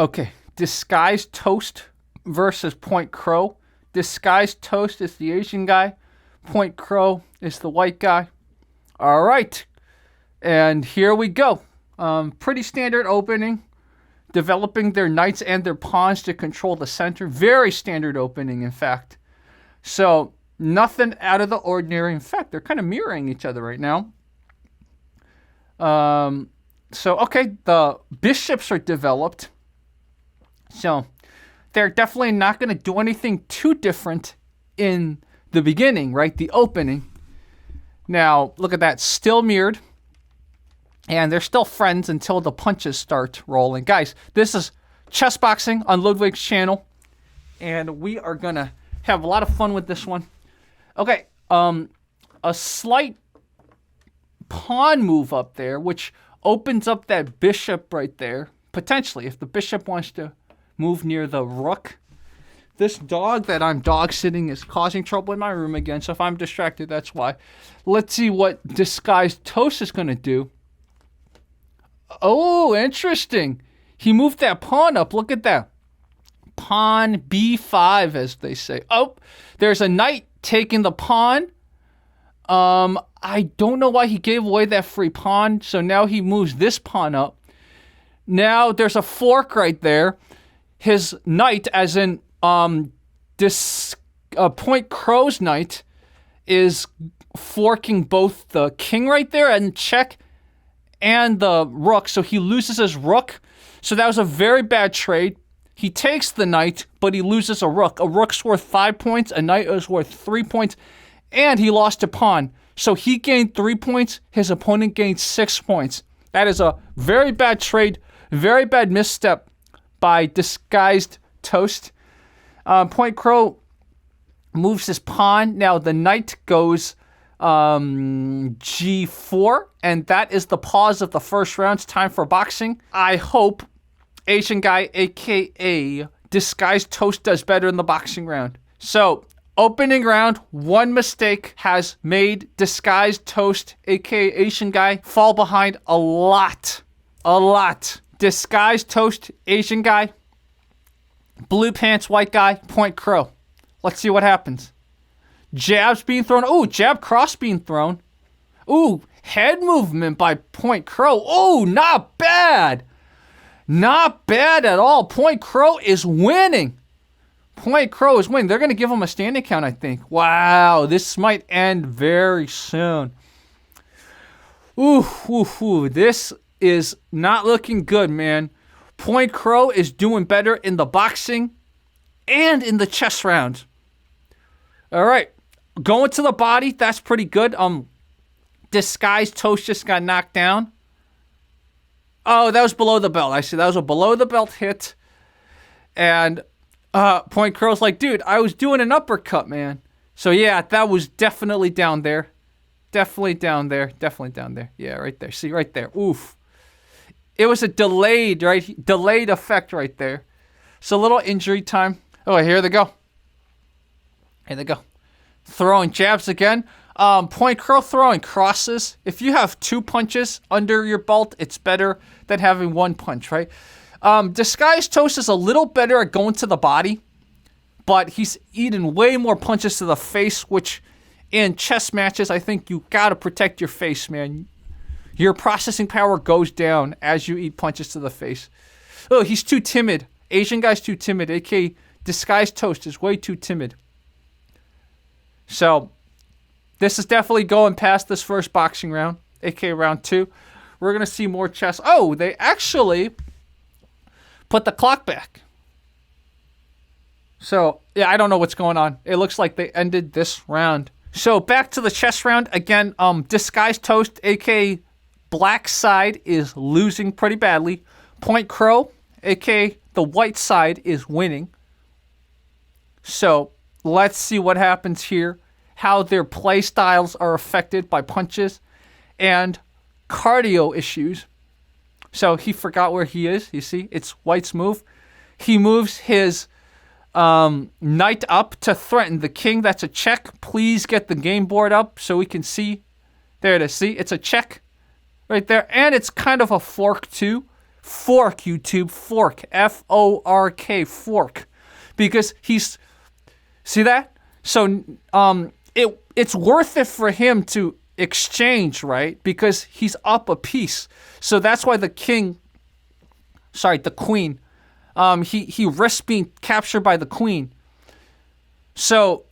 Okay, DisguisedToast versus Pointcrow. DisguisedToast is the Asian guy. Pointcrow is the white guy. All right, and here we go. Pretty standard opening. Developing their knights and their pawns to control the center. Very standard opening, in fact. So, nothing out of the ordinary. In fact, they're kind of mirroring each other right now. Okay, the bishops are developed. So, they're definitely not going to do anything too different in the beginning, right? The opening. Now, look at that. Still mirrored. And they're still friends until the punches start rolling. Guys, this is Chessboxing on Ludwig's channel. And we are going to have a lot of fun with this one. Okay, a slight pawn move up there, which opens up that bishop right there. Potentially, if the bishop wants to move near the rook. This dog that I'm dog sitting is causing trouble in my room again. So if I'm distracted, that's why. Let's see what DisguisedToast is going to do. Oh, interesting. He moved that pawn up. Look at that. Pawn b5, as they say. Oh, there's a knight taking the pawn. I don't know why he gave away that free pawn. So now he moves this pawn up. Now there's a fork right there. His knight, as in Pointcrow's knight, is forking both the king right there and check and the rook, so he loses his rook. So that was a very bad trade. He takes the knight, but he loses a rook. A rook's worth 5 points, a knight is worth 3 points, and he lost a pawn. So he gained 3 points, his opponent gained 6 points. That is a very bad trade, very bad misstep by DisguisedToast. Pointcrow moves his pawn. Now the knight goes g4, and that is the pause of the first round. It's time for boxing. I hope Asian guy, aka DisguisedToast, does better in the boxing round. So, opening round, one mistake has made DisguisedToast, aka Asian guy, fall behind a lot. DisguisedToast, Asian guy, blue pants, white guy, Pointcrow. Let's see what happens. Jabs being thrown. Ooh, jab cross being thrown. Ooh, head movement by Pointcrow. Ooh, not bad. Not bad at all. Pointcrow is winning. Pointcrow is winning. They're going to give him a standing count, I think. Wow, this might end very soon. Ooh. This is not looking good, man. Pointcrow is doing better in the boxing and in the chess round. All right. Going to the body, that's pretty good. DisguisedToast just got knocked down. Oh, that was below the belt. I see. That was a below the belt hit. And Pointcrow's like, dude, I was doing an uppercut, man. So yeah, that was definitely down there. Definitely down there. Yeah, right there. See, right there. Oof. It was a delayed effect right there. So a little injury time. Oh, here they go. Throwing jabs again. Pointcrow throwing crosses. If you have 2 punches under your belt, it's better than having 1 punch, right? DisguisedToast is a little better at going to the body, but he's eating way more punches to the face, which in chess matches, I think you gotta protect your face, man. Your processing power goes down as you eat punches to the face. Oh, he's too timid. Asian guy's too timid, aka DisguisedToast is way too timid. So, this is definitely going past this first boxing round, aka round 2. We're going to see more chess. Oh, they actually put the clock back. So, yeah, I don't know what's going on. It looks like they ended this round. So, back to the chess round. Again, DisguisedToast, aka black side, is losing pretty badly. Pointcrow, aka the white side, is winning. So, let's see what happens here. How their play styles are affected by punches and cardio issues. So he forgot where he is. You see, it's white's move. He moves his knight up to threaten the king. That's a check. Please get the game board up so we can see. There it is. See, it's a check right there. And it's kind of a fork too. fork, YouTube, fork, F-O-R-K, fork, because he's, see that? So it's worth it for him to exchange, right? Because he's up a piece. So that's why the queen, he risks being captured by the queen. So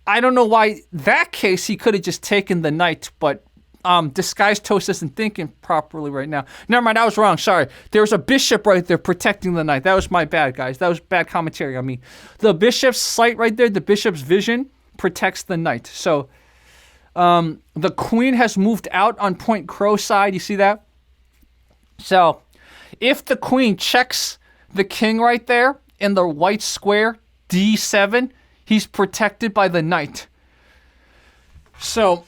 I don't know why that case he could have just taken the knight, but DisguisedToast isn't thinking properly right now. Never mind, I was wrong. Sorry. There was a bishop right there protecting the knight. That was my bad, guys. That was bad commentary on me. The bishop's sight right there, the bishop's vision protects the knight. So the queen has moved out on Pointcrow side. You see that? So if the queen checks the king right there in the white square, D7, he's protected by the knight. So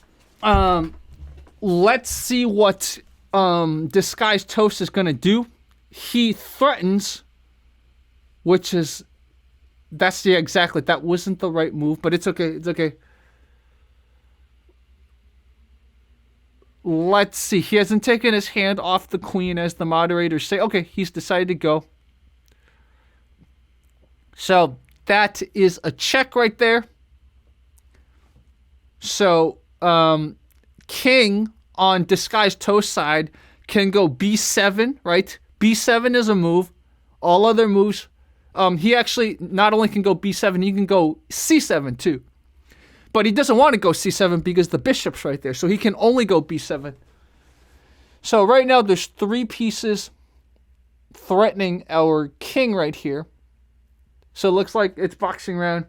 let's see what DisguisedToast is going to do. He threatens, which is, exactly, that wasn't the right move, but it's okay, it's okay. Let's see, he hasn't taken his hand off the queen as the moderators say. Okay, he's decided to go. So that is a check right there. So king on DisguisedToast side can go B7, right? B7 is a move. All other moves, he actually not only can go B7, he can go C7 too. But he doesn't want to go C7 because the bishop's right there. So he can only go B7. So right now there's 3 pieces threatening our king right here. So it looks like it's boxing round.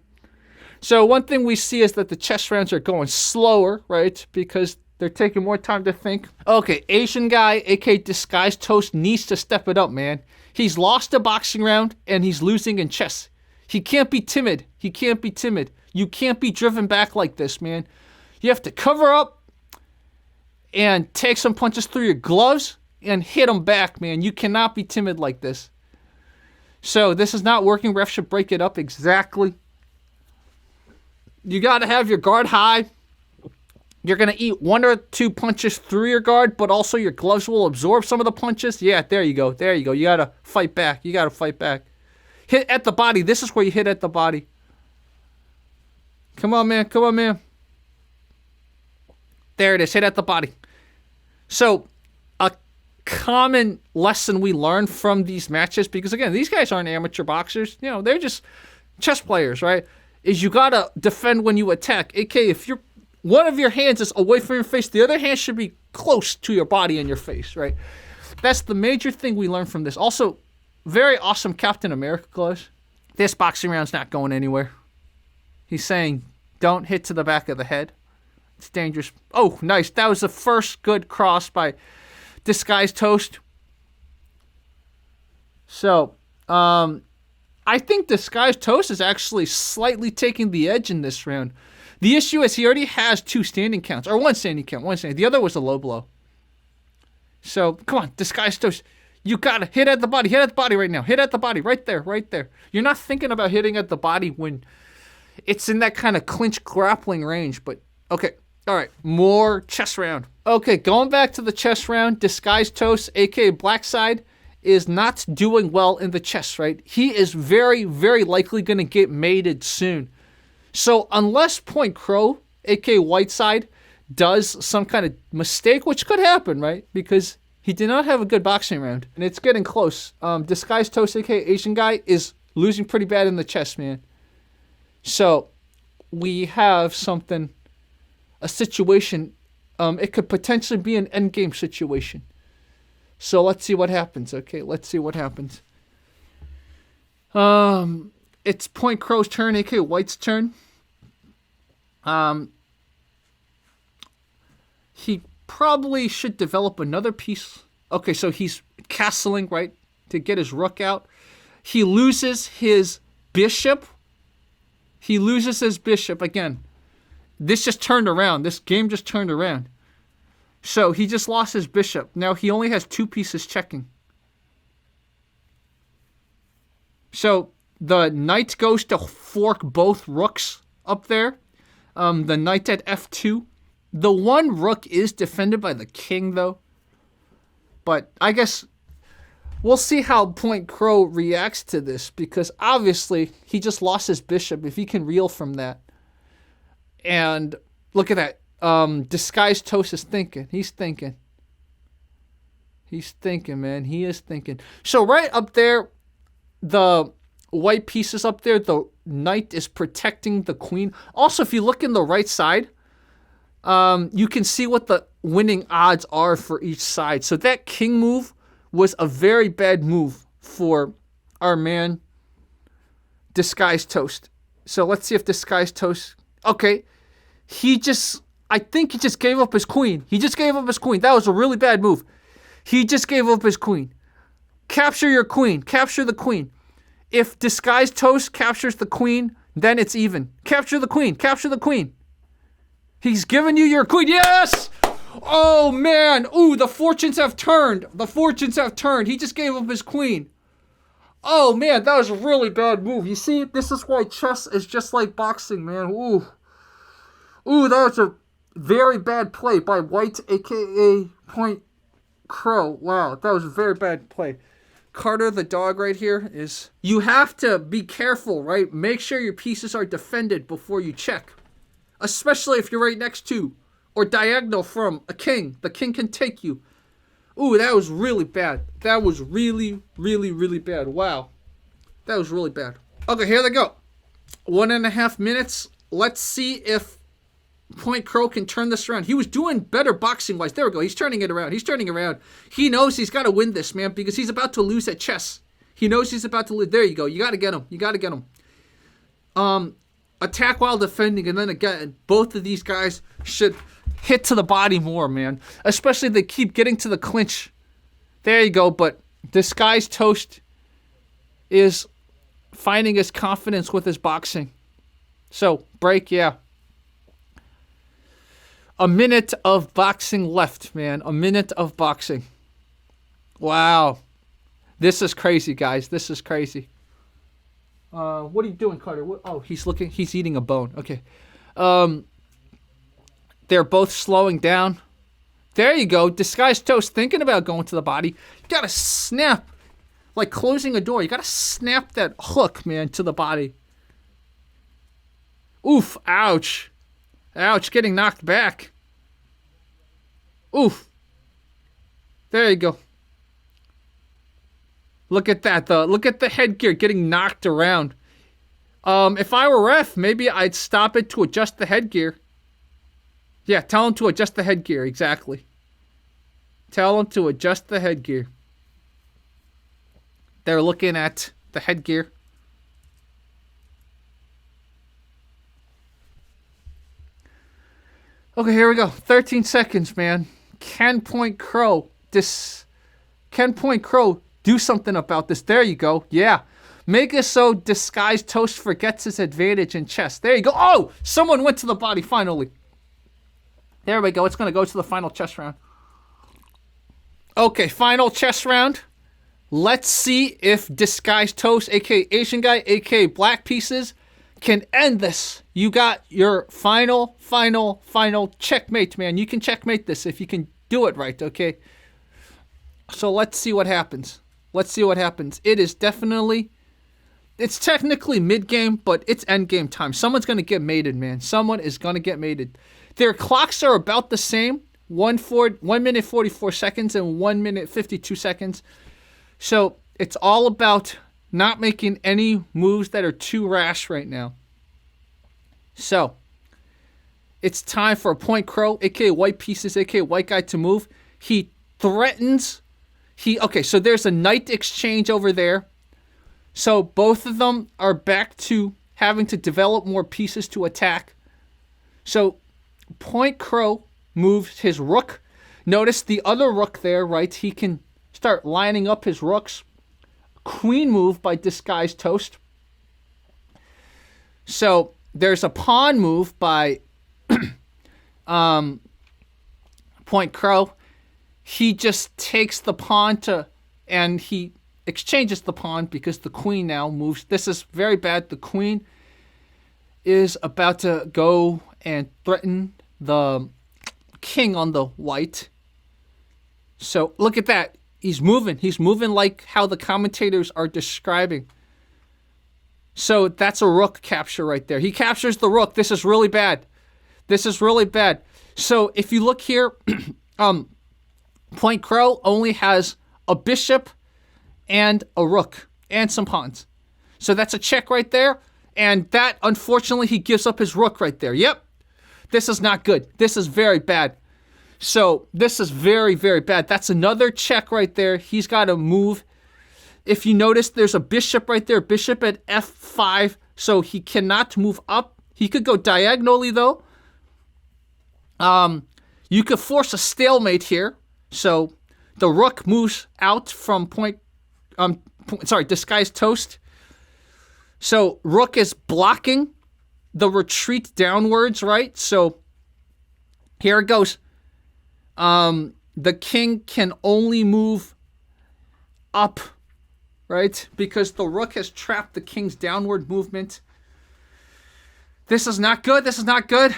So one thing we see is that the chess rounds are going slower, right? Because they're taking more time to think. Okay, Asian guy, aka DisguisedToast, needs to step it up, man. He's lost a boxing round and he's losing in chess. He can't be timid. He can't be timid. You can't be driven back like this, man. You have to cover up and take some punches through your gloves and hit them back, man. You cannot be timid like this. So this is not working. Ref should break it up exactly. You got to have your guard high. You're going to eat 1 or 2 punches through your guard, but also your gloves will absorb some of the punches. Yeah, there you go. There you go. You got to fight back. You got to fight back. Hit at the body. This is where you hit at the body. Come on, man. Come on, man. There it is. Hit at the body. So a common lesson we learn from these matches, because again, these guys aren't amateur boxers. You know, they're just chess players, right? Is you got to defend when you attack. AK, if you're one of your hands is away from your face, the other hand should be close to your body and your face, right? That's the major thing we learned from this. Also, very awesome Captain America gloves. This boxing round's not going anywhere. He's saying, don't hit to the back of the head. It's dangerous. Oh, nice. That was the first good cross by DisguisedToast. So, I think DisguisedToast is actually slightly taking the edge in this round. The issue is he already has 2 standing counts, or 1 standing count, 1 standing. The other was a low blow. So, come on, DisguisedToast. You gotta hit at the body. Hit at the body right now. Hit at the body. Right there. Right there. You're not thinking about hitting at the body when it's in that kind of clinch grappling range. But, okay. All right. More chess round. Okay. Going back to the chess round. DisguisedToast, a.k.a. Blackside, is not doing well in the chess, right? He is very, very likely going to get mated soon. So, unless Pointcrow, a.k.a. Whiteside, does some kind of mistake, which could happen, right? Because he did not have a good boxing round. And it's getting close. DisguisedToast, aka Asian guy, is losing pretty bad in the chess, man. So, we have something, a situation. It could potentially be an endgame situation. So, let's see what happens, okay? Let's see what happens. It's Pointcrow's turn, aka White's turn. He probably should develop another piece. Okay, so he's castling, right, to get his rook out. He loses his bishop. He loses his bishop again. This just turned around. This game just turned around. So he just lost his bishop. Now he only has 2 pieces checking. So the knight goes to fork both rooks up there. The knight at f2. The one rook is defended by the king, though. But I guess we'll see how Pointcrow reacts to this, because obviously he just lost his bishop. If he can reel from that. And look at that. DisguisedToast is thinking. He's thinking. He's thinking, man. He is thinking. So right up there, the white pieces up there, the knight is protecting the queen. Also, if you look in the right side, you can see what the winning odds are for each side. So that king move was a very bad move for our man DisguisedToast. So let's see if DisguisedToast... Okay. I think he just gave up his queen. He just gave up his queen. That was a really bad move. He just gave up his queen. Capture your queen. Capture the queen. If DisguisedToast captures the queen, then it's even. Capture the queen. Capture the queen. He's giving you your queen. Yes! Oh, man. Ooh, the fortunes have turned. The fortunes have turned. He just gave up his queen. Oh, man, that was a really bad move. You see, this is why chess is just like boxing, man. Ooh. Ooh, that was a very bad play by White, a.k.a. Pointcrow. Wow, that was a very bad play. Carter, the dog right here, is... You have to be careful, right? Make sure your pieces are defended before you check. Especially if you're right next to or diagonal from a king. The king can take you. Ooh, that was really bad. That was really, really, really bad. Wow. That was really bad. Okay, here they go. 1.5 minutes. Let's see if Pointcrow can turn this around. He was doing better boxing-wise. There we go. He's turning it around. He's turning around. He knows he's got to win this, man, because he's about to lose at chess. He knows he's about to lose. There you go. You got to get him. You got to get him. Attack while defending, and then again, both of these guys should hit to the body more, man. Especially if they keep getting to the clinch. There you go. But DisguisedToast is finding his confidence with his boxing. So, break, yeah. A minute of boxing left, man. A minute of boxing. Wow. This is crazy, guys. This is crazy. What are you doing, Carter? Oh, he's eating a bone. Okay. They're both slowing down. There you go. DisguisedToast thinking about going to the body. You gotta snap. Like closing a door. You gotta snap that hook, man, to the body. Oof. Ouch. Ouch, getting knocked back. Oof. There you go. Look at that. Look at the headgear getting knocked around. If I were ref, maybe I'd stop it to adjust the headgear. Yeah, tell him to adjust the headgear. Exactly. Tell him to adjust the headgear. They're looking at the headgear. Okay, here we go. 13 seconds, man. Can Pointcrow do something about this? There you go. Yeah. Make it so DisguisedToast forgets his advantage in chess. There you go. Oh! Someone went to the body finally. There we go. It's going to go to the final chess round. Okay, final chess round. Let's see if DisguisedToast, a.k.a. Asian guy, a.k.a. Black Pieces, can end this. You got your final checkmate, man. You can checkmate this if you can do it right, okay? So let's see what happens. Let's see what happens. It's technically mid-game, but it's end-game time. Someone's going to get mated, man. Someone is going to get mated. Their clocks are about the same. 1 minute 44 seconds and 1 minute 52 seconds. So it's all about not making any moves that are too rash right now. So it's time for Pointcrow, a.k.a. White Pieces, a.k.a. White Guy, to move. He threatens. Okay, so there's a knight exchange over there. So both of them are back to having to develop more pieces to attack. So Pointcrow moves his rook. Notice the other rook there, right? He can start lining up his rooks. Queen move by DisguisedToast. So there's a pawn move by Pointcrow. He just takes the pawn and he exchanges the pawn because the queen now moves. This is very bad. The queen is about to go and threaten the king on the white. So look at that. He's moving. He's moving like how the commentators are describing. So that's a rook capture right there. He captures the rook. This is really bad. This is really bad. So if you look here, Pointcrow only has a bishop and a rook and some pawns. So that's a check right there. And that, unfortunately, he gives up his rook right there. Yep. This is not good. This is very bad. So this is very, very bad. That's another check right there. He's got to move. If you notice, there's a bishop right there. Bishop at f5. So he cannot move up. He could go diagonally, though. You could force a stalemate here. So the rook moves out from DisguisedToast. So rook is blocking the retreat downwards, right? So here it goes. The king can only move up, right? Because the rook has trapped the king's downward movement. This is not good. This is not good.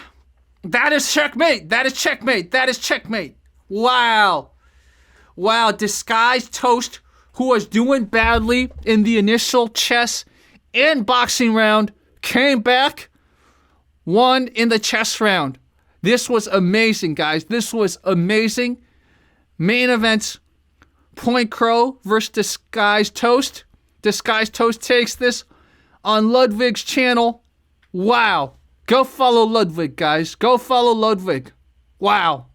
That is checkmate. That is checkmate. That is checkmate. Wow. Wow. DisguisedToast, who was doing badly in the initial chess and boxing round, came back, won in the chess round. This was amazing, guys. This was amazing. Main events, Pointcrow versus DisguisedToast. DisguisedToast takes this on Ludwig's channel. Wow. Go follow Ludwig, guys. Go follow Ludwig. Wow.